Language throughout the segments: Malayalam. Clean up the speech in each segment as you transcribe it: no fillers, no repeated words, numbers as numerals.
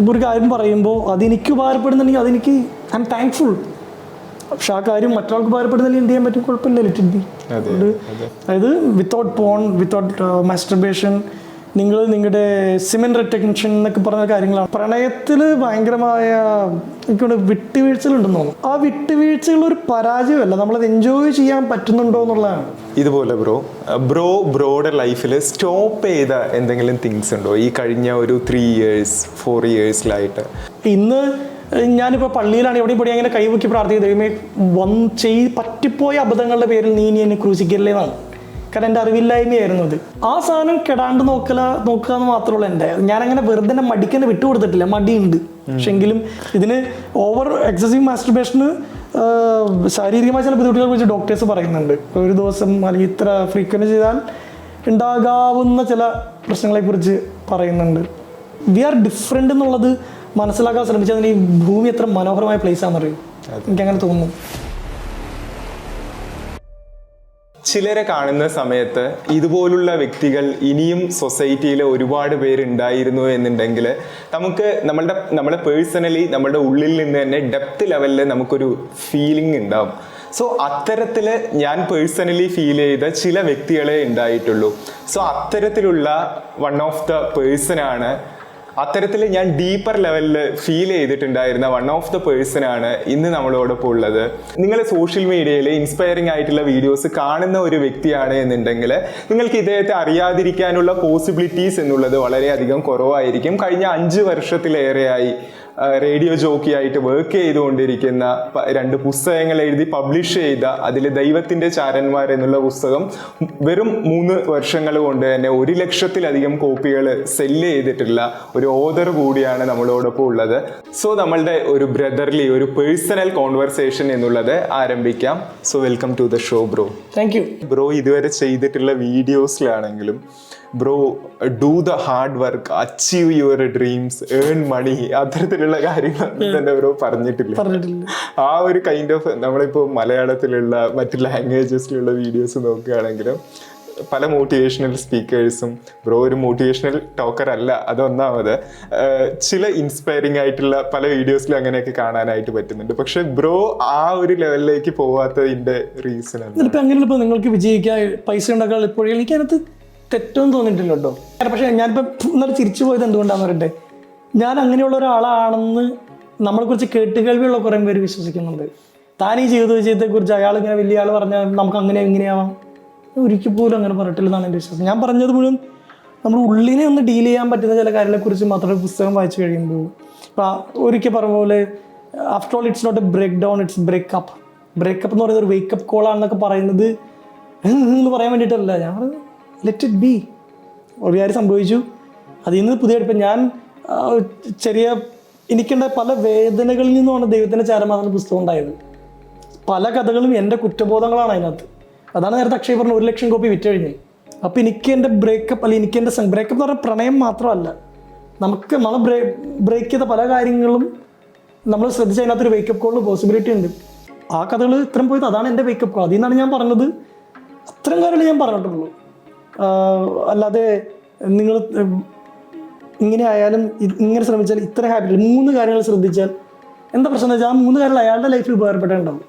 ഇപ്പോൾ ഒരു കാര്യം പറയുമ്പോൾ അതെനിക്ക് ഉപകാരപ്പെടുന്നുണ്ടെങ്കിൽ അതെനിക്ക് ഐ എം താങ്ക്ഫുൾ. പക്ഷെ ആ കാര്യം മറ്റൊരാൾക്ക് ഉപകാരപ്പെടുന്നില്ലെങ്കിൽ എന്ത് ചെയ്യാൻ പറ്റും? കുഴപ്പമില്ല, ലെറ്റ് ഇറ്റ് ബി. അതായത് വിത്തൗട്ട് പോൺ, വിത്തൗട്ട് മാസ്റ്റർബേഷൻ, നിങ്ങൾ നിങ്ങളുടെ സിമൻ റെറ്റൻഷൻ എന്നൊക്കെ പറഞ്ഞ കാര്യങ്ങളാണ്. പ്രണയത്തിൽ ഭയങ്കരമായ എനിക്കൊണ്ട് വിട്ടുവീഴ്ചകളുണ്ടെന്ന് തോന്നുന്നു. ആ വിട്ടുവീഴ്ചകൾ ഒരു പരാജയമല്ല, നമ്മളത് എൻജോയ് ചെയ്യാൻ പറ്റുന്നുണ്ടോ എന്നുള്ളതാണ്. ഇതുപോലെ ബ്രോയുടെ ലൈഫിൽ സ്റ്റോപ്പ് ചെയ്ത എന്തെങ്കിലും തിങ്സ് ഉണ്ടോ ഈ കഴിഞ്ഞ ഒരു 3 years 4 yearsലായിട്ട്? ഇന്ന് ഞാനിപ്പോൾ പള്ളിയിലാണ്, എവിടെയും പൊടി അങ്ങനെ കൈവക്കി പ്രാർത്ഥിക്കുക, ദൈവമേ പറ്റിപ്പോയ അബദ്ധങ്ങളുടെ പേരിൽ നീ എന്നെ ക്രൂശിക്കല്ലേ എന്നാണ്. കാരണം എൻ്റെ അറിവില്ലായ്മയായിരുന്നു അത്. ആ സാധനം കെടാണ്ട് നോക്കുക എന്ന് മാത്രമുള്ള എൻ്റെ. ഞാനങ്ങനെ വെറുതെ എൻ്റെ മടിക്കെന്നെ വിട്ടുകൊടുത്തിട്ടില്ല, മടിയുണ്ട്. പക്ഷെ എങ്കിലും ഇതിന് ഓവർ എക്സസീവ് മാസ്റ്റർബേഷന് ശാരീരികമായ ചില ബുദ്ധിമുട്ടുകളെ കുറിച്ച് ഡോക്ടേഴ്സ് പറയുന്നുണ്ട്. ഒരു ദിവസം അല്ലെങ്കിൽ ഇത്ര ഫ്രീക്വൻറ്റ് ചെയ്താൽ ഉണ്ടാകാവുന്ന ചില പ്രശ്നങ്ങളെക്കുറിച്ച് പറയുന്നുണ്ട്. വി ആർ ഡിഫറെൻ്റ് എന്നുള്ളത് മനസ്സിലാക്കാൻ ശ്രമിച്ചാൽ ഈ ഭൂമി എത്ര മനോഹരമായ പ്ലേസ് ആണെന്നറിയും. എനിക്കങ്ങനെ തോന്നുന്നു. ചിലരെ കാണുന്ന സമയത്ത് ഇതുപോലുള്ള വ്യക്തികൾ ഇനിയും സൊസൈറ്റിയിൽ ഒരുപാട് പേരുണ്ടായിരുന്നു എന്നുണ്ടെങ്കിൽ നമുക്ക് നമ്മളെ പേഴ്സണലി നമ്മളുടെ ഉള്ളിൽ നിന്ന് തന്നെ ഡെപ്ത് ലെവലിൽ നമുക്കൊരു ഫീലിംഗ് ഉണ്ടാവും. സോ അത്തരത്തിൽ ഞാൻ പേഴ്സണലി ഫീൽ ചെയ്ത ചില വ്യക്തികളെ ഉണ്ടായിട്ടുള്ളൂ. സോ അത്തരത്തിലുള്ള വൺ ഓഫ് ദ പേഴ്സണാണ്, അത്തരത്തിൽ ഞാൻ ഡീപ്പർ ലെവലിൽ ഫീൽ ചെയ്തിട്ടുണ്ടായിരുന്ന വൺ ഓഫ് ദ പേഴ്സൺ ആണ് ഇന്ന് നമ്മളോടൊപ്പം ഉള്ളത്. നിങ്ങൾ സോഷ്യൽ മീഡിയയിൽ ഇൻസ്പയറിംഗ് ആയിട്ടുള്ള വീഡിയോസ് കാണുന്ന ഒരു വ്യക്തിയാണ് എന്നുണ്ടെങ്കിൽ നിങ്ങൾക്ക് ഇദ്ദേഹത്തെ അറിയാതിരിക്കാനുള്ള പോസിബിലിറ്റീസ് എന്നുള്ളത് വളരെയധികം കുറവായിരിക്കും. കഴിഞ്ഞ 5 വർഷത്തിലേറെയായി റേഡിയോ ജോക്കി ആയിട്ട് വർക്ക് ചെയ്തുകൊണ്ടിരിക്കുന്ന 2 പുസ്തകങ്ങൾ എഴുതി പബ്ലിഷ് ചെയ്ത അതിൽ ദൈവത്തിൻ്റെ ചാരന്മാർ എന്നുള്ള പുസ്തകം വെറും 3 വർഷങ്ങൾ കൊണ്ട് തന്നെ 1 ലക്ഷത്തിലധികം കോപ്പികൾ സെല്ല് ചെയ്തിട്ടുള്ള ഒരു ഓതർ കൂടിയാണ് നമ്മളോടൊപ്പം ഉള്ളത്. സോ നമ്മളുടെ ഒരു ബ്രദർലി ഒരു പേഴ്സണൽ കോൺവെർസേഷൻ എന്നുള്ളത് ആരംഭിക്കാം. So welcome to the show bro. Thank you bro. ഇതുവരെ ചെയ്തിട്ടുള്ള വീഡിയോസിലാണെങ്കിലും bro do the hard work, achieve your dreams, earn money, അത്തരത്തിലുള്ള കാര്യങ്ങൾ തന്നെ ബ്രോ പറഞ്ഞിട്ടില്ല. ആ ഒരു കൈൻഡ് ഓഫ് നമ്മളിപ്പോൾ മലയാളത്തിലുള്ള മറ്റ് ലാംഗ്വേജസിലുള്ള വീഡിയോസ് നോക്കുകയാണെങ്കിലും പല മോട്ടിവേഷണൽ സ്പീക്കേഴ്സും, ബ്രോ ഒരു മോട്ടിവേഷണൽ ടോക്കർ അല്ല, അതൊന്നാമത്. ചില ഇൻസ്പയറിംഗ് ആയിട്ടുള്ള പല വീഡിയോസിലും അങ്ങനെയൊക്കെ കാണാനായിട്ട് പറ്റുന്നുണ്ട്. പക്ഷെ ബ്രോ ആ ഒരു ലെവലിലേക്ക് പോവാത്തതിന്റെ റീസൺ അങ്ങനെയപ്പോൾ നിങ്ങൾക്ക് വിജയിക്കാൻ പൈസ ഉണ്ടാക്കാൻ ഇപ്പോഴും എനിക്കതിനകത്ത് തെറ്റൊന്നും തോന്നിയിട്ടില്ല കേട്ടോ. പക്ഷേ ഞാനിപ്പോൾ ഇന്നലെ ചിരിച്ചു പോയത് എന്തുകൊണ്ടാണെന്ന് പറയട്ടെ, ഞാൻ അങ്ങനെയുള്ള ഒരാളാണെന്ന് നമ്മളെക്കുറിച്ച് കേട്ടുകേൾവിയുള്ള കുറേ പേര് വിശ്വസിക്കുന്നുണ്ട്. താൻ ഈ ജീവിത വിജയത്തെക്കുറിച്ച് അയാൾ ഇങ്ങനെ വലിയ ആൾ പറഞ്ഞാൽ നമുക്ക് അങ്ങനെ എങ്ങനെയാവാം, ഒരിക്കൽ പോലും അങ്ങനെ പറഞ്ഞിട്ടില്ലെന്നാണ് എൻ്റെ വിശ്വാസം. ഞാൻ പറഞ്ഞത് മുഴുവൻ നമ്മൾ ഉള്ളിനെ ഒന്ന് ഡീൽ ചെയ്യാൻ പറ്റുന്ന ചില കാര്യങ്ങളെക്കുറിച്ച് മാത്രമേ പുസ്തകം വായിച്ചു കഴിയുമ്പോൾ. ഇപ്പോൾ ഒരിക്കൽ പറഞ്ഞ പോലെ after all it's not a breakdown, it's breakup. Breakup എന്ന് പറയുന്നത് ഒരു വേക്കപ്പ് കോളാണെന്നൊക്കെ പറയുന്നത് എന്ന് പറയാൻ വേണ്ടിയിട്ടല്ല. ഞാൻ ലെറ്റ് ഇറ്റ് ബി. ഒരു കാര്യം സംഭവിച്ചു, അതിൽ നിന്ന് പുതിയ ഇപ്പം ഞാൻ എനിക്കുണ്ട പല വേദനകളിൽ നിന്നുമാണ് ദൈവത്തിൻ്റെ ചാരമാകുന്ന പുസ്തകം ഉണ്ടായത്. പല കഥകളും എൻ്റെ കുറ്റബോധങ്ങളാണ് അതിനകത്ത്. അതാണ് നേരത്തെ അക്ഷയ് പറഞ്ഞ 1 ലക്ഷം കോപ്പി വിറ്റഴിഞ്ഞ്. അപ്പോൾ എനിക്ക് എൻ്റെ ബ്രേക്കപ്പ് അല്ലെങ്കിൽ എനിക്ക് എൻ്റെ ബ്രേക്കപ്പ് എന്ന് പറഞ്ഞാൽ പ്രണയം മാത്രമല്ല, നമ്മൾ ബ്രേക്ക് ചെയ്ത പല കാര്യങ്ങളും നമ്മൾ ശ്രദ്ധിച്ച് അതിനകത്തൊരു വേക്കപ്പ് കോളിന് പോസിബിലിറ്റി ഉണ്ട്. ആ കഥകൾ ഇത്രയും പോയത് അതാണ് എൻ്റെ വേക്കപ്പ് കോൾ. അതിൽ നിന്നാണ് ഞാൻ പറഞ്ഞത്. അത്രയും കാര്യങ്ങൾ ഞാൻ പറഞ്ഞിട്ടുള്ളൂ. അല്ലാതെ നിങ്ങൾ ഇങ്ങനെ ആയാലും ഇങ്ങനെ ശ്രമിച്ചാൽ ഇത്ര ഹാപ്പി 3 കാര്യങ്ങൾ ശ്രദ്ധിച്ചാൽ എന്താ പ്രശ്നം എന്ന് വെച്ചാൽ ആ 3 കാര്യങ്ങൾ അയാളുടെ ലൈഫിൽ ഉപകാരപ്പെട്ടുണ്ടാവും.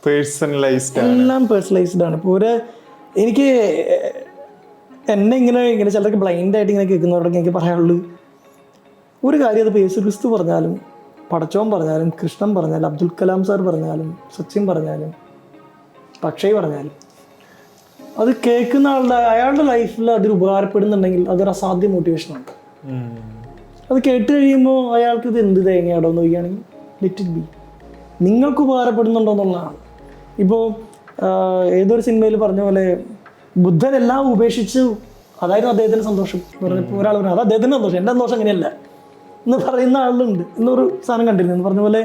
എല്ലാം പേഴ്സണലൈസ്ഡ് ആണ്. ഇപ്പോൾ എനിക്ക് എന്നെ ഇങ്ങനെ ചിലർക്ക് ബ്ലൈൻഡായിട്ട് ഇങ്ങനെ കേൾക്കുന്നവരോടൊക്കെ എനിക്ക് പറയാനുള്ളൂ ഒരു കാര്യം. അത് യേശു ക്രിസ്തു പറഞ്ഞാലും പടച്ചോൻ പറഞ്ഞാലും കൃഷ്ണൻ പറഞ്ഞാലും അബ്ദുൽ കലാം സാർ പറഞ്ഞാലും സച്ചിൻ പറഞ്ഞാലും അക്ഷയ് പറഞ്ഞാലും അത് കേൾക്കുന്ന അയാളുടെ ലൈഫിൽ അതിൽ ഉപകാരപ്പെടുന്നുണ്ടെങ്കിൽ അതൊരു അസാധ്യ മോട്ടിവേഷനാണ്. അത് കേട്ട് കഴിയുമ്പോൾ അയാൾക്ക് ഇത് എന്ത് തേങ്ങയാടോ എന്ന് ചോദിക്കുകയാണെങ്കിൽ ലെറ്റ് ഇറ്റ് ബി. നിങ്ങൾക്ക് ഉപകാരപ്പെടുന്നുണ്ടോ എന്നുള്ളതാണ്. ഇപ്പോൾ ഏതൊരു സിനിമയിൽ പറഞ്ഞ പോലെ ബുദ്ധൻ എല്ലാം ഉപേക്ഷിച്ചു, അതായിരുന്നു അദ്ദേഹത്തിൻ്റെ സന്തോഷം. ഇപ്പോൾ ഒരാൾ പറഞ്ഞു അത് അദ്ദേഹത്തിൻ്റെ സന്തോഷം, എൻ്റെ സന്തോഷം അങ്ങനെയല്ല എന്ന് പറയുന്ന ആളുണ്ട് എന്നൊരു സാധനം കണ്ടിരുന്നു. എന്ന് പറഞ്ഞ പോലെ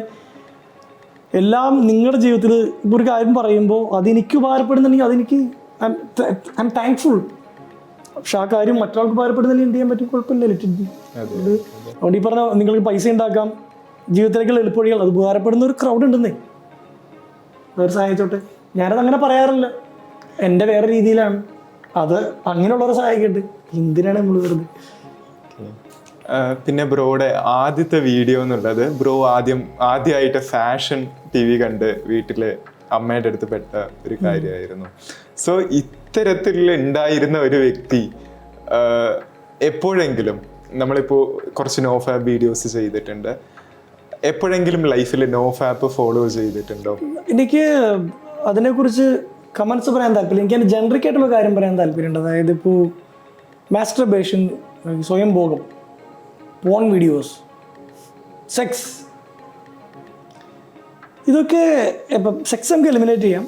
എല്ലാം നിങ്ങളുടെ ജീവിതത്തിൽ ഇപ്പോൾ ഒരു കാര്യം പറയുമ്പോൾ അതെനിക്ക് ഉപകാരപ്പെടുന്നുണ്ടെങ്കിൽ അതെനിക്ക് ഐ എം താങ്ക്ഫുൾ. പക്ഷെ ആ കാര്യം മറ്റൊരാൾക്ക് ഉപകാരപ്പെടുന്നില്ലെങ്കിൽ എന്ത് ചെയ്യാൻ പറ്റും? കുഴപ്പമില്ല, ലെറ്റ് ഇറ്റ് ബി. അതുകൊണ്ട് ഈ പറഞ്ഞ നിങ്ങൾക്ക് പൈസ ഉണ്ടാക്കാം, ജീവിതത്തിലേക്കുള്ള എളുപ്പവഴികൾ, അത് ഉപകാരപ്പെടുന്ന ഒരു ക്രൗഡ് ഉണ്ടെന്നേ. വേറെ സഹായിച്ചോട്ടെ. ഞാനത് അങ്ങനെ പറയാറില്ല, എൻ്റെ വേറെ രീതിയിലാണ്. അത് അങ്ങനെയുള്ളവരെ സഹായിക്കട്ടെ. എന്തിനാണ് നമ്മൾ വെറുതെ? പിന്നെ ബ്രോയുടെ ആദ്യത്തെ വീഡിയോ എന്നുള്ളത് ബ്രോ ആദ്യമായിട്ട് ഫാഷൻ TV കണ്ട് വീട്ടിൽ അമ്മയുടെ അടുത്ത് പെട്ട ഒരു കാര്യമായിരുന്നു. സോ ഇത്തരത്തിൽ ഉണ്ടായിരുന്ന ഒരു വ്യക്തി എപ്പോഴെങ്കിലും, നമ്മളിപ്പോൾ കുറച്ച് നോഫാപ്പ് വീഡിയോസ് ചെയ്തിട്ടുണ്ട്, എപ്പോഴെങ്കിലും ലൈഫിൽ നോഫാപ്പ് ഫോളോ ചെയ്തിട്ടുണ്ടോ? എനിക്ക് അതിനെക്കുറിച്ച് കമൻസ് പറയാൻ താല്പര്യം. എനിക്ക് അതിന് ജനറിക് ആയിട്ടുള്ള കാര്യം പറയാൻ താല്പര്യമുണ്ട്. അതായത് ഇപ്പോൾ മാസ്റ്റർബേഷൻ, സ്വയം ഭോഗം, പോൺ വീഡിയോസ്, സെക്സ്, ഇതൊക്കെ ഇപ്പം സെക്സ് നമുക്ക് എലിമിനേറ്റ് ചെയ്യാം.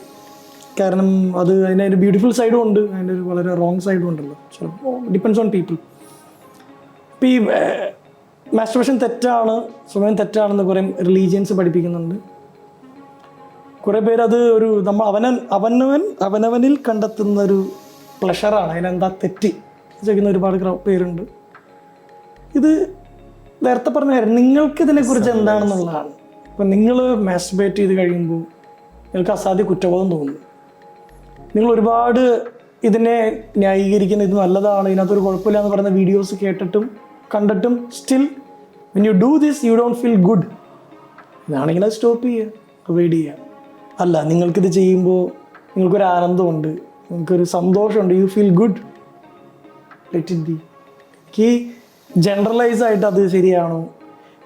കാരണം അതിൻ്റെ ഒരു ബ്യൂട്ടിഫുൾ സൈഡും ഉണ്ട്, അതിൻ്റെ ഒരു വളരെ റോങ് സൈഡും ഉണ്ടല്ലോ. ചിലപ്പോൾ ഡിപ്പെൻഡ്സ് ഓൺ പീപ്പിൾ. ഇപ്പോൾ ഈ മാസ്റ്റർബേഷൻ തെറ്റാണ്, സ്വയം തെറ്റാണെന്ന് കുറേ റിലീജിയൻസ് പഠിപ്പിക്കുന്നുണ്ട്. കുറേ പേര് അത് ഒരു അവനവനിൽ കണ്ടെത്തുന്ന ഒരു പ്ലഷറാണ്, അതിനെന്താ തെറ്റ് ചെയ്യുന്ന ഒരുപാട് പേരുണ്ട്. ഇത് നേരത്തെ പറഞ്ഞ കാര്യം, നിങ്ങൾക്ക് ഇതിനെക്കുറിച്ച് എന്താണെന്നുള്ളതാണ്. ഇപ്പം നിങ്ങൾ മാസ്റ്റർബേറ്റ് ചെയ്ത് കഴിയുമ്പോൾ നിങ്ങൾക്ക് അസാധ്യ കുറ്റബോധം തോന്നുന്നു. നിങ്ങൾ ഒരുപാട് ഇതിനെ ന്യായീകരിക്കുന്ന, ഇത് നല്ലതാണ്, ഇതിനകത്തൊരു കുഴപ്പമില്ല എന്ന് പറയുന്ന വീഡിയോസ് കേട്ടിട്ടും കണ്ടിട്ടും still when you do this you don't feel good. ഇതാണെങ്കിൽ അത് സ്റ്റോപ്പ് ചെയ്യുക, അവോയ്ഡ് ചെയ്യുക. അല്ല, നിങ്ങൾക്കിത് ചെയ്യുമ്പോൾ നിങ്ങൾക്കൊരു ആനന്ദമുണ്ട്, നിങ്ങൾക്കൊരു സന്തോഷമുണ്ട്, U feel good, let it B. എനിക്ക് ജനറലൈസ് ആയിട്ട് അത് ശരിയാണോ?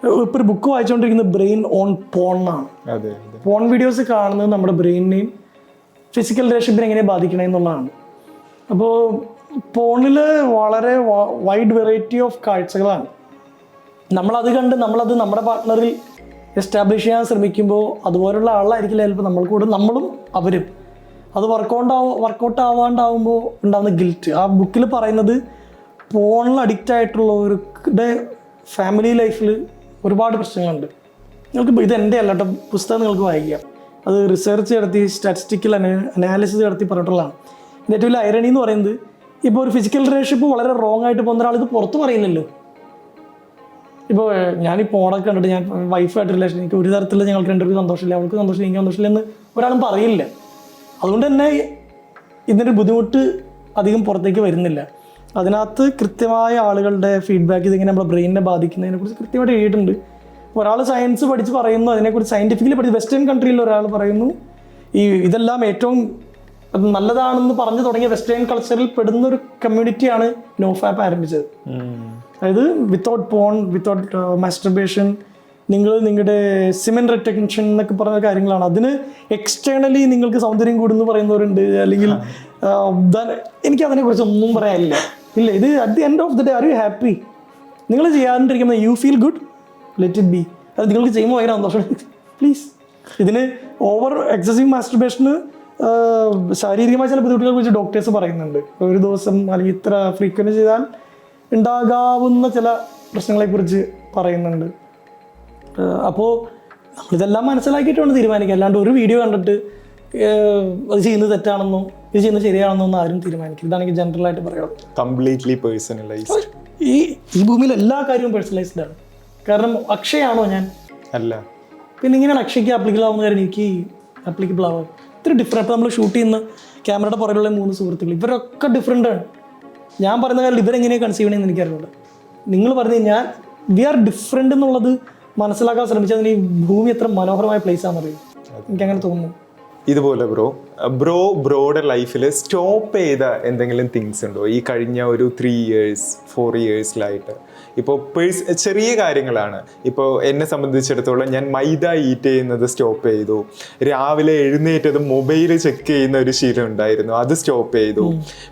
ഇപ്പോൾ ഒരു ബുക്ക് വായിച്ചുകൊണ്ടിരിക്കുന്നത് ബ്രെയിൻ ഓൺ പോൺ ആണ്. പോൺ വീഡിയോസ് കാണുന്നത് നമ്മുടെ ബ്രെയിനിനെയും ഫിസിക്കൽ റിലേഷൻഷിപ്പിനെ എങ്ങനെ ബാധിക്കണേ എന്നുള്ളതാണ്. അപ്പോൾ പോണിൽ വളരെ വൈഡ് വെറൈറ്റി ഓഫ് കാഴ്ചകളാണ്. നമ്മളത് കണ്ട് നമ്മുടെ പാർട്ട്ണറിൽ എസ്റ്റാബ്ലിഷ് ചെയ്യാൻ ശ്രമിക്കുമ്പോൾ അതുപോലുള്ള ആളായിരിക്കില്ല ചിലപ്പോൾ നമ്മൾ കൂടെ, നമ്മളും അവരും. അത് വർക്കൗട്ട് ആവാണ്ടാവുമ്പോൾ ഉണ്ടാകുന്ന ഗിൽറ്റ്. ആ ബുക്കിൽ പറയുന്നത് പോണിൽ അഡിക്റ്റ് ആയിട്ടുള്ളവരുടെ ഫാമിലി ലൈഫിൽ ഒരുപാട് പ്രശ്നങ്ങളുണ്ട്. നിങ്ങൾക്ക് ഇത് എൻ്റെ അല്ലാത്ത പുസ്തകം നിങ്ങൾക്ക് വായിക്കാം. അത് റിസർച്ച് നടത്തി സ്റ്റാറ്റിസ്റ്റിക്കൽ അനാലിസിസ് നടത്തി പറഞ്ഞിട്ടുള്ളതാണ്. ഇതിൻ്റെ ഏറ്റവും വലിയ ഐറണി എന്ന് പറയുന്നത്, ഇപ്പോൾ ഒരു ഫിസിക്കൽ റിലേഷൻഷിപ്പ് വളരെ റോങ് ആയിട്ട് പോകുന്ന ഒരാൾ ഇത് പുറത്ത് പറയില്ലല്ലോ. ഇപ്പോൾ ഞാനീ പോണൊക്കെ കണ്ടിട്ട്, ഞാൻ വൈഫായിട്ട് റിലേഷൻ, എനിക്ക് ഒരു തരത്തിൽ ഞങ്ങൾക്ക് രണ്ടുപേർക്ക് സന്തോഷമില്ല, അവൾക്ക് സന്തോഷമില്ല, എനിക്ക് സന്തോഷമില്ല എന്ന് ഒരാളും പറയില്ല. അതുകൊണ്ട് തന്നെ ഇതിൻ്റെ ബുദ്ധിമുട്ട് അധികം പുറത്തേക്ക് വരുന്നില്ല. അതിനകത്ത് കൃത്യമായ ആളുകളുടെ ഫീഡ്ബാക്ക് ഇതിങ്ങനെ നമ്മുടെ ബ്രെയിനിനെ ബാധിക്കുന്നതിനെക്കുറിച്ച് കൃത്യമായിട്ട് എഴുതിയിട്ടുണ്ട്. ഒരാൾ സയൻസ് പഠിച്ച് പറയുന്നു, അതിനെക്കുറിച്ച് സയൻറ്റിഫിക്കലി പഠിച്ച് വെസ്റ്റേൺ കൺട്രിയിൽ ഒരാൾ പറയുന്നു ഇതെല്ലാം ഏറ്റവും നല്ലതാണെന്ന് പറഞ്ഞു തുടങ്ങിയ വെസ്റ്റേൺ കൾച്ചറിൽ പെടുന്ന ഒരു കമ്മ്യൂണിറ്റിയാണ് നോഫാപ്പ് ആരംഭിച്ചത്. അതായത് വിത്തൗട്ട് പോൺ, വിത്തൗട്ട് മാസ്റ്റർബേഷൻ, നിങ്ങളുടെ സിമൻ റിറ്റൻഷൻ എന്നൊക്കെ പറഞ്ഞ കാര്യങ്ങളാണ്. അതിന് എക്സ്റ്റേണലി നിങ്ങൾക്ക് സൗന്ദര്യം കൂടുന്നു പറയുന്നവരുണ്ട്. അല്ലെങ്കിൽ എനിക്ക് അതിനെക്കുറിച്ച് ഒന്നും പറയാനില്ല. ഇല്ല, ഇത് at the end of the day are you happy? നിങ്ങൾ ചെയ്യാണ്ടിരിക്കുന്നത് you feel good, let it be. അത് നിങ്ങൾക്ക് ചെയ്യുമ്പോൾ ഭയങ്കര സന്തോഷം, പ്ലീസ്. ഇതിന് ഓവർ എക്സസീവ് മാസ്റ്റർബേഷന് ശാരീരികമായ ചില ബുദ്ധിമുട്ടുകളെ കുറിച്ച് ഡോക്ടേഴ്സ് പറയുന്നുണ്ട്. ഒരു ദിവസം അല്ലെങ്കിൽ ഇത്ര ഫ്രീക്വൻറ്റ് ചെയ്താൽ ഉണ്ടാകാവുന്ന ചില പ്രശ്നങ്ങളെക്കുറിച്ച് പറയുന്നുണ്ട്. അപ്പോൾ നമ്മളിതെല്ലാം മനസ്സിലാക്കിയിട്ടാണ് തീരുമാനിക്കുക. അല്ലാണ്ട് ഒരു വീഡിയോ കണ്ടിട്ട് അത് ചെയ്യുന്നത് തെറ്റാണെന്നോ ഇത് ചെയ്യുന്നത് ശരിയാണെന്നോ ഒന്നും ആരും തീരുമാനിക്കും. ഇതാണ് എനിക്ക് ജനറലായിട്ട് പറയാം. Completely personalised. ഈ ഭൂമിയിൽ എല്ലാ കാര്യവും പേഴ്സണലൈസ്ഡ് ആണ്. കാരണം അക്ഷയാണോ ഞാൻ? അല്ല. പിന്നെ ഇങ്ങനെയാണ് അക്ഷയ്ക്ക് ആപ്ലിക്കബിൾ ആവുന്ന കാര്യം എനിക്ക് ആപ്ലിക്കബിൾ ആവാം. ഇത്ര ഡിഫറെൻറ്റ്. അപ്പോൾ നമ്മൾ ഷൂട്ട് ചെയ്യുന്ന ക്യാമറയുടെ പുറകിലുള്ള 3 സുഹൃത്തുക്കൾ, ഇവരൊക്കെ ഡിഫറെൻ്റാണ്. ഞാൻ പറയുന്ന കാര്യം ഇവരെങ്ങനെയാണ് കൺസീവ് ചെയ്യണമെന്ന് എനിക്കറിയില്ല. നിങ്ങൾ പറഞ്ഞു കഴിഞ്ഞാൽ വി ആർ ഡിഫറെൻ്റ് എന്നുള്ളത് മനസ്സിലാക്കാൻ ശ്രമിച്ചാൽ ഈ ഭൂമി എത്ര മനോഹരമായ പ്ലേസ് ആണെന്നറിയും. എനിക്കങ്ങനെ തോന്നുന്നു. ഇതുപോലെ ബ്രോയുടെ ലൈഫിൽ സ്റ്റോപ്പ് ചെയ്ത എന്തെങ്കിലും തിങ്സ് ഉണ്ടോ ഈ കഴിഞ്ഞ ഒരു 3 years 4 yearsലായിട്ട്? ഇപ്പോൾ ചെറിയ കാര്യങ്ങളാണ്. ഇപ്പോൾ എന്നെ സംബന്ധിച്ചിടത്തോളം ഞാൻ മൈദ ഈറ്റ് ചെയ്യുന്നത് സ്റ്റോപ്പ് ചെയ്തു. രാവിലെ എഴുന്നേറ്റത് മൊബൈൽ ചെക്ക് ചെയ്യുന്ന ഒരു ശീലം ഉണ്ടായിരുന്നു, അത് സ്റ്റോപ്പ് ചെയ്തു.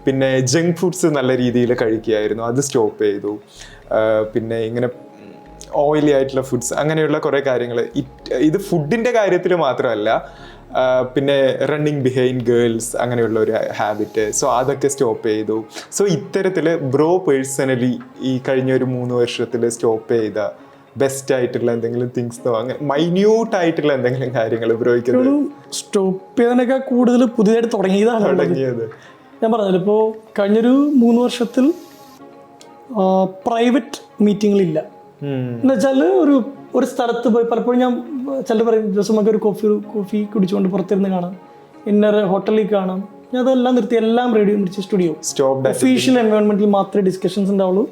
പിന്നെ ജങ്ക് ഫുഡ്സ് നല്ല രീതിയിൽ കഴിക്കുകയായിരുന്നു, അത് സ്റ്റോപ്പ് ചെയ്തു. പിന്നെ ഇങ്ങനെ ഓയിലി ആയിട്ടുള്ള ഫുഡ്സ്, അങ്ങനെയുള്ള കുറേ കാര്യങ്ങൾ. ഇത് ഫുഡിൻ്റെ കാര്യത്തിൽ മാത്രമല്ല, പിന്നെ റണ്ണിങ് ബിഹൈൻഡ് ഗേൾസ്, അങ്ങനെയുള്ള ഒരു ഹാബിറ്റ്. സോ അതൊക്കെ സ്റ്റോപ്പ് ചെയ്തു. സോ ഇത്തരത്തിൽ ബ്രോ പേഴ്സണലി ഈ കഴിഞ്ഞ ഒരു 3 വർഷത്തിൽ സ്റ്റോപ്പ് ചെയ്ത ബെസ്റ്റ് ആയിട്ടുള്ള എന്തെങ്കിലും തിങ്സോ, അങ്ങനെ മൈന്യൂട്ട് ആയിട്ടുള്ള എന്തെങ്കിലും കാര്യങ്ങൾ ബ്രോയ്ക്ക്? സ്റ്റോപ്പ് ചെയ്തതിനേക്കാൾ കൂടുതൽ പുതിയതായിട്ട് തുടങ്ങിയത് ഞാൻ പറഞ്ഞല്ലോ. ഇപ്പോൾ കഴിഞ്ഞൊരു 3 വർഷത്തിൽ പ്രൈവറ്റ് മീറ്റിങ്ങുകളില്ല. എന്ന് വെച്ചാൽ ഒരു സ്ഥലത്ത് പോയി പലപ്പോഴും ഞാൻ ചിലർ പറയും ദിവസം നമുക്ക് ഒരു കോഫി കുടിച്ചുകൊണ്ട് പുറത്തിരുന്ന് കാണാം, ഇന്നൊരു ഹോട്ടലിൽ കാണാം. ഞാൻ അതെല്ലാം നിർത്തി, എല്ലാം റേഡിയോ പിടിച്ച് സ്റ്റുഡിയോ ഒഫീഷ്യൽ എൻവയോൺമെന്റിൽ മാത്രമേ ഡിസ്കഷൻസ് ഉണ്ടാവുള്ളൂ.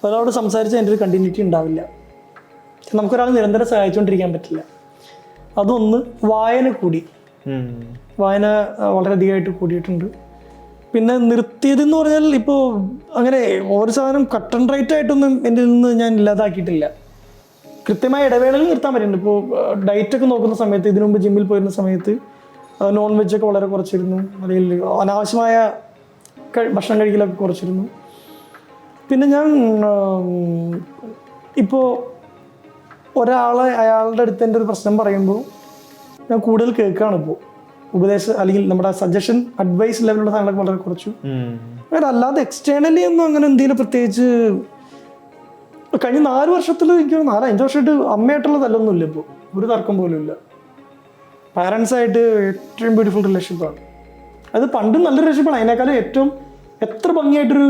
ഒരാളോട് സംസാരിച്ചാൽ അതിൻ്റെ ഒരു കണ്ടിന്യൂറ്റി ഉണ്ടാവില്ല. നമുക്കൊരാൾ നിരന്തരം സഹായിച്ചുകൊണ്ടിരിക്കാൻ പറ്റില്ല. അതൊന്ന്. വായന കൂടി, വായന വളരെയധികമായിട്ട് കൂടിയിട്ടുണ്ട്. പിന്നെ നിർത്തിയതെന്ന് പറഞ്ഞാൽ ഇപ്പോൾ അങ്ങനെ ഒരു സാധനം കട്ട് ആൻഡ് റൈറ്റ് ആയിട്ടൊന്നും എൻ്റെ നിന്ന് ഞാൻ ഇല്ലാതാക്കിയിട്ടില്ല. കൃത്യമായ ഇടവേളകൾ നിർത്താൻ പറ്റുന്നുണ്ട്. ഇപ്പോൾ ഡയറ്റൊക്കെ നോക്കുന്ന സമയത്ത്, ഇതിനു മുമ്പ് ജിമ്മിൽ പോയിരുന്ന സമയത്ത് നോൺ വെജൊക്കെ വളരെ കുറച്ചിരുന്നു, അല്ലെങ്കിൽ അനാവശ്യമായ ഭക്ഷണം കഴിക്കലൊക്കെ കുറച്ചിരുന്നു. പിന്നെ ഞാൻ ഇപ്പോൾ അയാളുടെ അടുത്ത് എൻ്റെ ഒരു പ്രശ്നം പറയുമ്പോൾ ഞാൻ കൂടുതൽ കേൾക്കുകയാണ്. ഇപ്പോൾ ഉപദേശം അല്ലെങ്കിൽ നമ്മുടെ സജഷൻ, അഡ്വൈസ് ലെവലുള്ള സാധനങ്ങളൊക്കെ വളരെ കുറച്ചു. അങ്ങനെ അല്ലാതെ എക്സ്റ്റേണലി ഒന്നും അങ്ങനെ എന്തെങ്കിലും പ്രത്യേകിച്ച് കഴിഞ്ഞ 4 വർഷത്തിൽ എനിക്ക് 4-5 വർഷമായിട്ട് അമ്മയായിട്ടുള്ള തല്ലൊന്നുമില്ല. ഇപ്പോൾ ഒരു തർക്കം പോലും ഇല്ല. പാരൻസായിട്ട് ഏറ്റവും ബ്യൂട്ടിഫുൾ റിലേഷൻഷിപ്പാണ്. അത് പണ്ടും നല്ല റിലേഷൻഷിപ്പാണ്. അതിനേക്കാളും ഏറ്റവും എത്ര ഭംഗിയായിട്ടൊരു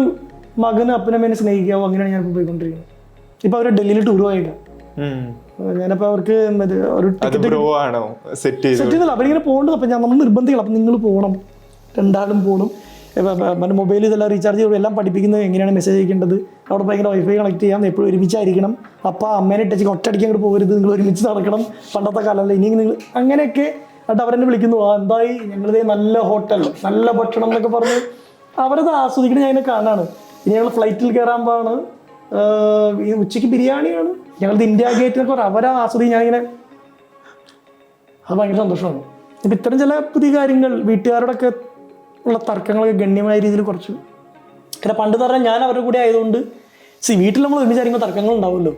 മകന് അപ്പനമ്മേനെ സ്നേഹിക്കാവോ അങ്ങനെയാണ് ഞാനിപ്പോൾ പോയിക്കൊണ്ടിരിക്കുന്നത്. ഇപ്പോൾ അവർ ഡൽഹിയിൽ ടൂർ പോയിട്ടാണ്. ഞാനപ്പോൾ അവർക്ക് ഒരു സെറ്റ് ചെയ്തില്ല. അവരിങ്ങനെ പോകേണ്ടത്. അപ്പം നമ്മൾ നിർബന്ധിക്കണം, അപ്പം നിങ്ങൾ പോകണം, 2 ആളും പോകണം. മറ്റേ മൊബൈൽ ഇതെല്ലാം റീചാർജ് ചെയ്ത് എല്ലാം പഠിപ്പിക്കുന്നത് എങ്ങനെയാണ് മെസ്സേജ് അയക്കേണ്ടത്, അവിടെ ഭയങ്കര വൈഫൈ കണക്ട് ചെയ്യാം, എപ്പോഴും ഒരുമിച്ചായിരിക്കണം, അപ്പം അമ്മേനെ ടച്ച് ഒറ്റയടിക്ക് അങ്ങോട്ട് പോകരുത്, നിങ്ങൾ ഒരുമിച്ച് നടക്കണം, പണ്ടത്തെ കാലമല്ല ഇനി നിങ്ങൾ അങ്ങനെയൊക്കെ. എന്നിട്ട് അവരെന്നെ വിളിക്കുന്നു, എന്തായി ഞങ്ങളിതേ നല്ല ഹോട്ടൽ, നല്ല ഭക്ഷണം എന്നൊക്കെ പറഞ്ഞ് അവരത് ആസ്വദിക്കണം. ഞാൻ കാണാണ്. ഇനി ഞങ്ങൾ ഫ്ലൈറ്റിൽ കയറാൻ പോവാണ്, ഈ ഉച്ചയ്ക്ക് ബിരിയാണിയാണ്, ഞങ്ങളുടെ ഇന്ത്യ ഗേറ്റിനൊക്കെ അവരാ ആസ്വദിക്കും. ഞാനിങ്ങനെ അത് ഭയങ്കര സന്തോഷമാണ്. ഇപ്പം ഇത്തരം ചില പുതിയ കാര്യങ്ങൾ, വീട്ടുകാരോടൊക്കെ ഉള്ള തർക്കങ്ങളൊക്കെ ഗണ്യമായ രീതിയിൽ കുറച്ചു. പിന്നെ പണ്ട് പറഞ്ഞാൽ ഞാൻ അവരുടെ കൂടെ ആയതുകൊണ്ട് വീട്ടിൽ നമ്മൾ ഒരുമിച്ചായിരിക്കുമ്പോൾ തർക്കങ്ങൾ ഉണ്ടാവുമല്ലോ.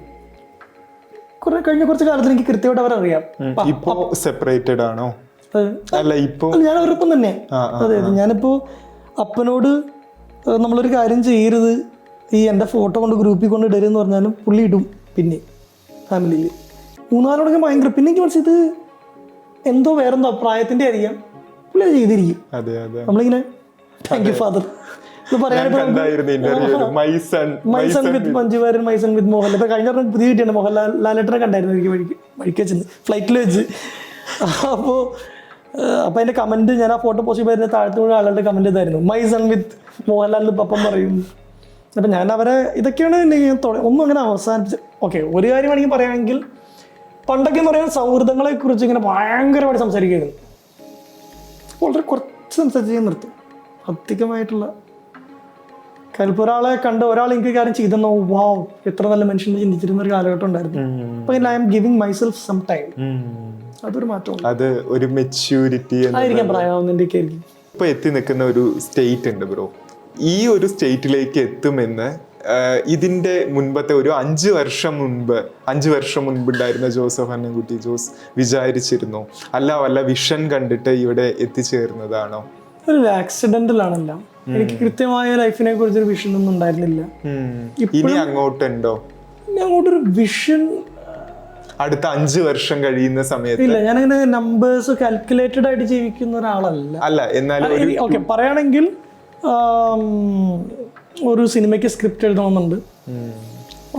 കഴിഞ്ഞ കുറച്ച് കാലത്ത് എനിക്ക് കൃത്യമായിട്ട് അവരറിയാം. സെപ്പറേറ്റഡ് ആണോ? ഞാൻ അവരൊപ്പം തന്നെ. അതെ, ഞാനിപ്പോൾ അപ്പനോട് നമ്മളൊരു കാര്യം ചെയ്യരുത്, ഈ എൻ്റെ ഫോട്ടോ കൊണ്ട് ഗ്രൂപ്പിൽ കൊണ്ട് ഇടരുതെന്ന് പറഞ്ഞാലും പുള്ളി ഇടും. പിന്നെ ഫാമിലിയിൽ 3-4 ഭയങ്കര. പിന്നെ എനിക്ക് മനസ്സിത് എന്തോ വേറെന്തോ പ്രായത്തിൻ്റെ ആയിരിക്കാം, പുള്ളി അത് ചെയ്തിരിക്കും. നമ്മളിങ്ങനെ താങ്ക് യു ഫാദർ എന്ന് പറയാനിപ്പോൾ മൈസൺ വിത്ത് മഞ്ജുവാരൻ, മൈസൺ വിത്ത് മോഹൻലാൽ. ഇപ്പം കഴിഞ്ഞ പറഞ്ഞ പുതിയ കിട്ടിയാണ് മോഹൻലാലേട്ടനെ കണ്ടായിരുന്നു എനിക്ക് വഴിക്ക് വെച്ചിട്ട് ഫ്ലൈറ്റിൽ വെച്ച്. അപ്പോൾ അതിൻ്റെ കമൻറ്റ്, ഞാൻ ആ ഫോട്ടോ പോസ്റ്റ് ചെയ്യുമ്പോൾ താഴത്ത് മുഴുവൻ ആളുകളുടെ കമൻറ്റ് ഇതായിരുന്നു, മൈസൺ വിത്ത് മോഹൻലാൽ എന്ന് പപ്പം പറയും. അപ്പം ഞാൻ അവരെ ഇതൊക്കെയാണ് ഒന്നും അങ്ങനെ അവസാനിപ്പിച്ച്. ഓക്കെ, ഒരു കാര്യം വേണമെങ്കിൽ പറയുകയാണെങ്കിൽ പണ്ടൊക്കെ എന്ന് പറയാൻ സൗഹൃദങ്ങളെ കുറിച്ച് ഇങ്ങനെ ഭയങ്കരമായിട്ട് സംസാരിക്കുകയായിരുന്നു. വളരെ കുറച്ച് സംസാരിച്ച് നിർത്തും. അധികമായിട്ടുള്ള കാര്യം ഒരാളെ കണ്ട് ഒരാൾ എനിക്ക് കാര്യം ചെയ്തെന്നോ, വാവ് എത്ര നല്ല മനുഷ്യനെ ചിന്തിച്ചിരുന്ന ഒരു കാലഘട്ടം ഉണ്ടായിരുന്നു. അപ്പൊ I'm giving myself some time. അതൊരു മാറ്റം, അത് ഒരു മെച്യൂരിറ്റി ആയിരിക്കാം, പ്രായമാവുന്നതിന്റെ ഒക്കെ ആയിരിക്കും. ഇപ്പൊ എത്തി നിൽക്കുന്ന ഒരു സ്റ്റേറ്റ് ഉണ്ട് ബ്രോ. ഈ ഒരു സ്റ്റേറ്റിലേക്ക് എത്തുമെന്ന് ഇതിന്റെ മുൻപത്തെ ഒരു 5 വർഷം മുൻപ് ഉണ്ടായിരുന്ന ജോസഫ് അന്നംകുട്ടി ജോസ് വിചാരിച്ചിരുന്നോ? അല്ല വല്ല വിഷൻ കണ്ടിട്ട് ഇവിടെ എത്തിച്ചേർന്നതാണോ? ഒരു ആക്സിഡന്റലാണെല്ലാം. എനിക്ക് കൃത്യമായ ലൈഫിനെ കുറിച്ചൊരു വിഷൻ ഒന്നും ഉണ്ടായിരുന്നില്ല. ഇനി അങ്ങോട്ടുണ്ടോ? ഇനി അങ്ങോട്ടൊരു വിഷൻ അടുത്ത 5 വർഷം കഴിയുന്ന സമയത്ത് ഇല്ല. ഞാനങ്ങനെ നമ്പേഴ്സ് കാൽക്കുലേറ്റഡ് ആയിട്ട് ജീവിക്കുന്ന ഒരാളല്ല. എന്നാലും ഓക്കെ, പറയുകയാണെങ്കിൽ ഒരു സിനിമയ്ക്ക് സ്ക്രിപ്റ്റ് എഴുതണമെന്നുണ്ട്,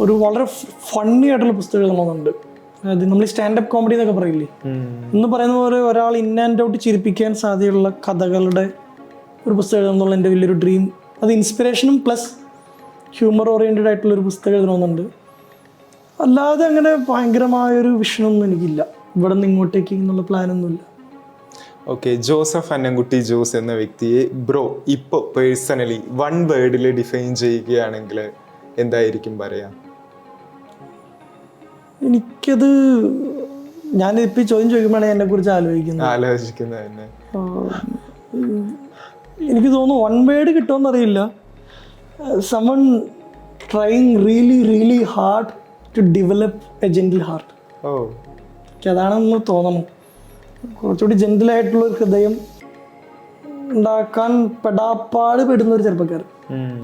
ഒരു വളരെ ഫണ്ണി ആയിട്ടുള്ള പുസ്തകം എഴുതണമെന്നുണ്ട്. അതായത് നമ്മൾ ഈ സ്റ്റാൻഡപ്പ് കോമഡി എന്നൊക്കെ പറയില്ലേ, എന്ന് പറയുന്ന പോലെ ഒരാൾ ഇൻ ആൻഡ് ഔട്ട് ചിരിപ്പിക്കാൻ സാധ്യതയുള്ള കഥകളുടെ ഒരു പുസ്തകം എഴുതണമെന്നുള്ള എൻ്റെ വലിയൊരു ഡ്രീം. അത് ഇൻസ്പിറേഷനും പ്ലസ് ഹ്യൂമർ ഓറിയൻറ്റഡ് ആയിട്ടുള്ളൊരു പുസ്തകം എഴുതണമെന്നുണ്ട്. അല്ലാതെ അങ്ങനെ ഭയങ്കരമായൊരു വിഷനൊന്നും എനിക്കില്ല, ഇവിടെ നിന്ന് ഇങ്ങോട്ടേക്ക് എന്നുള്ള പ്ലാനൊന്നുമില്ല. ഓക്കെ, ജോസഫ് അന്നംകുട്ടി ജോസ് എന്ന വ്യക്തിയെ ബ്രോ ഇപ്പോൾ പേഴ്സണലി 1 വേർഡിൽ ഡിഫൈൻ ചെയ്യുകയാണെങ്കിൽ എന്തായിരിക്കും പറയാ? എനിക്കത് ഞാനിപ്പോൾ ചോദ്യം ചോദിക്കുമ്പോഴാണ് എന്നെ കുറിച്ച് ആലോചിക്കുന്നത് തന്നെ. എനിക്ക് തോന്നുന്നു 1 word കിട്ടുമെന്നറിയില്ല. someone trying really really hard to develop a gentle heart. അതാണെന്ന് തോന്നുന്നു. കുറച്ചുകൂടി ജെന്റിലായിട്ടുള്ള ഒരു ഹൃദയം ഉണ്ടാക്കാൻ പെടാപ്പാട് പെടുന്ന ഒരു ചെറുപ്പക്കാരൻ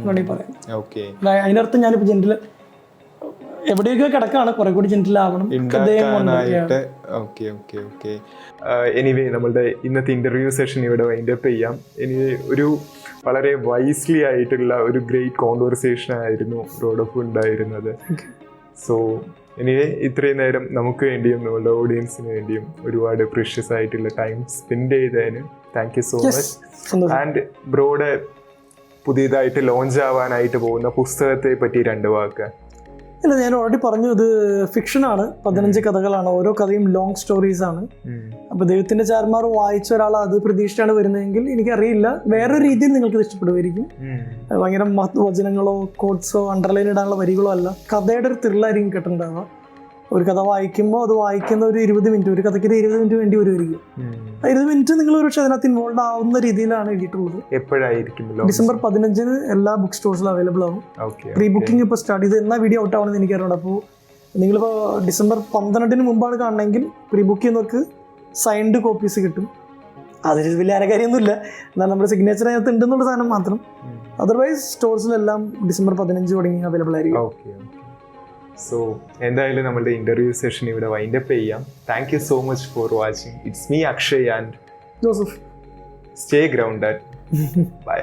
വേണമെങ്കിൽ പറയാം. അതിനർത്ഥം ഞാനിപ്പോൾ ജെന്റിൽ എവിടെയൊക്കെ കിടക്കാണ്, കുറെ കൂടി ജെന്റിലാവണം. എനിവേ, നമ്മളുടെ ഇന്നത്തെ ഇന്റർവ്യൂ സെഷൻ ഇവിടെ വൈൻഡ് അപ്പ് ചെയ്യാം. എനിവേ, ഒരു വളരെ വൈസ്ലി ആയിട്ടുള്ള ഒരു ഗ്രേറ്റ് കോൺവെർസേഷൻ ആയിരുന്നു റോഡൊപ്പം ഉണ്ടായിരുന്നത്. സോ എനിവേ, ഇത്രയും നേരം നമുക്ക് വേണ്ടിയും നമ്മളുടെ ഓഡിയൻസിന് വേണ്ടിയും ഒരുപാട് പ്രീഷ്യസ് ആയിട്ടുള്ള ടൈം സ്പെൻഡ് ചെയ്തതിന് thank you so much. And ബ്രോയുടെ പുതിയതായിട്ട് ലോഞ്ച് ആവാനായിട്ട് പോകുന്ന പുസ്തകത്തെ പറ്റി 2 വാക്ക്? ഇല്ല, ഞാൻ ഓൾറെഡി പറഞ്ഞു, ഇത് ഫിക്ഷനാണ്. 15 കഥകളാണ്. ഓരോ കഥയും ലോങ് സ്റ്റോറീസ് ആണ്. അപ്പോൾ ദൈവത്തിന്റെ ചാരന്മാർ വായിച്ച ഒരാൾ അത് പ്രതീക്ഷിച്ചാണ് വരുന്നതെങ്കിൽ എനിക്കറിയില്ല, വേറൊരു രീതിയിൽ നിങ്ങൾക്ക് ഇത് ഇഷ്ടപ്പെടുമായിരിക്കും. ഭയങ്കര വചനങ്ങളോ കോട്ട്സോ അണ്ടർലൈൻ ഇടാനുള്ള വരികളോ അല്ല, കഥയുടെ ഒരു ത്രില്ലായിരിക്കും കിട്ടുന്നുണ്ടാവുക. ഒരു കഥ വായിക്കുമ്പോൾ അത് വായിക്കുന്ന ഒരു 20 മിനിറ്റ്, ഒരു കഥയ്ക്ക് 20 മിനിറ്റ് വേണ്ടി വരുമായിരിക്കും. 20 മിനിറ്റ് നിങ്ങൾ ഒരു പക്ഷേ അതിനകത്ത് ഇൻവോൾവ് ആവുന്ന രീതിയിലാണ് എഴുതിയിട്ടുള്ളത്. എപ്പോഴായിരിക്കും? ഡിസംബർ 15 എല്ലാ ബുക്ക് സ്റ്റോഴ്സിലും അവൈലബിൾ ആവും. പ്രീ ബുക്കിംഗ് ഇപ്പോൾ സ്റ്റാർട്ട് ചെയ്ത് എന്നാ വീഡിയോ ഔട്ട് ആവണമെന്ന് എനിക്കറിയാം. അപ്പോൾ നിങ്ങളിപ്പോൾ ഡിസംബർ 12 മുമ്പാണ് കാണണമെങ്കിൽ പ്രീ ബുക്ക് ചെയ്യുന്നവർക്ക് സൈൻഡ് കോപ്പീസ് കിട്ടും. അതിൽ വലിയ കാര്യമൊന്നുമില്ല, എന്നാൽ നമ്മുടെ സിഗ്നേച്ചർ അതിനകത്ത് ഉണ്ടെന്നുള്ള സാധനം മാത്രം. അതർവൈസ് സ്റ്റോഴ്സിലെല്ലാം ഡിസംബർ 15 തുടങ്ങി അവൈലബിൾ ആയിരിക്കും. സോ എന്തായാലും നമ്മളുടെ ഇന്റർവ്യൂ സെഷൻ ഇവിടെ വൈൻഡപ്പ് ചെയ്യാം. Thank you so much for watching. It's me Akshay and Joseph. Stay grounded. By.